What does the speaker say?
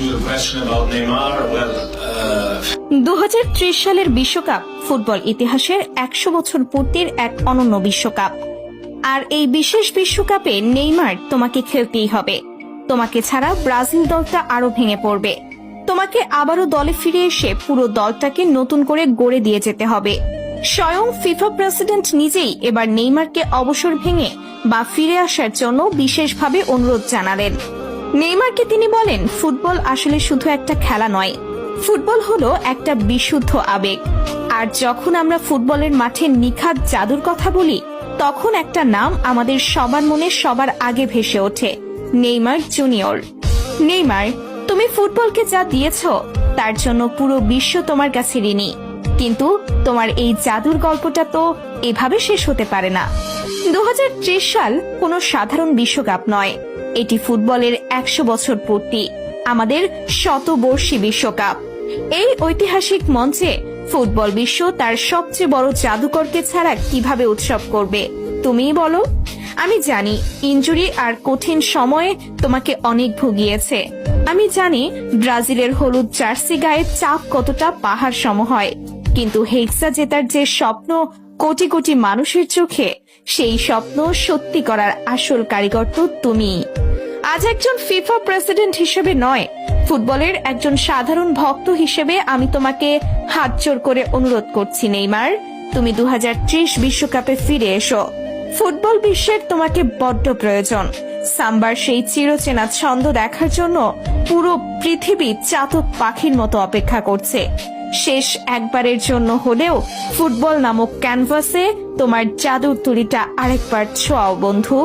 Your question about Neymar, well, 2030 সালের বিশ্বকাপ football ইতিহাসের 100 বছর পূর্তির এক অনন্য বিশ্বকাপ। আর এই বিশেষ বিশ্বকাপে নেইমার তোমাকে খেলতেই হবে। তোমাকে ছাড়া ব্রাজিল দলটা আরো ভেঙে পড়বে। তোমাকে আবারও দলে ফিরে এসে পুরো দলটাকে নতুন করে গড়ে দিয়ে যেতে হবে। স্বয়ং ফিফা প্রেসিডেন্ট নিজেই এবার নেইমারকে অবসর ভেঙে বা ফিরে আসার জন্য বিশেষভাবে অনুরোধ জানালেন। নেইমারকে তিনি বলেন, ফুটবল আসলে শুধু একটা খেলা নয়, ফুটবল হলো একটা বিশুদ্ধ আবেগ। আর যখন আমরা ফুটবলের মাঠে নিখাত জাদুর কথা বলি, তখন একটা নাম আমাদের সবার মনে সবার আগে ভেসে ওঠে, নেইমার জুনিয়র। নেইমার, তুমি ফুটবলকে যা দিয়েছ তার জন্য পুরো বিশ্ব তোমার কাছে ঋণী। কিন্তু তোমার এই জাদুর গল্পটা তো এভাবে শেষ হতে পারে না। 2030 সাল কোনো সাধারণ বিশ্বকাপ নয়, এটি ফুটবলের 100 বছর পূর্তি, আমাদের শতবর্ষী বিশ্বকাপ। এই ঐতিহাসিক মঞ্চে ফুটবল বিশ্ব তার সবচেয়ে বড় জাদুকরকে ছাড়া কিভাবে উৎসব করবে? তুমিই বলো। আমি জানি ইনজুরি আর কঠিন সময়ে তোমাকে অনেক ভুগিয়েছে। আমি জানি ব্রাজিলের হলুদ জার্সি গায়ে চাপ কতটা পাহাড় সম হয়, কিন্তু হেক্সা জেতার যে স্বপ্ন কোটি কোটি মানুষের চোখে, সেই স্বপ্ন সত্যি করার আসল কারিগর তো তুমিই। আজ একজন ফিফা প্রেসিডেন্ট হিসেবে নয়, ফুটবলের একজন সাধারণ ভক্ত হিসেবে আমি তোমাকে হাত জোড় করে অনুরোধ করছি, নেইমার, তুমি 2030 বিশ্বকাপে ফিরে এসো। ফুটবল বিশ্বের তোমাকে বড্ড প্রয়োজন। সাম্বার সেই চিরচেনা ছন্দ দেখার জন্য পুরো পৃথিবী চাতক পাখির মতো অপেক্ষা করছে। শেষ একবারের জন্য হলেও ফুটবল নামক ক্যানভাসে তোমার জাদুর তুলিটা আরেকবার ছোঁয়াও বন্ধু।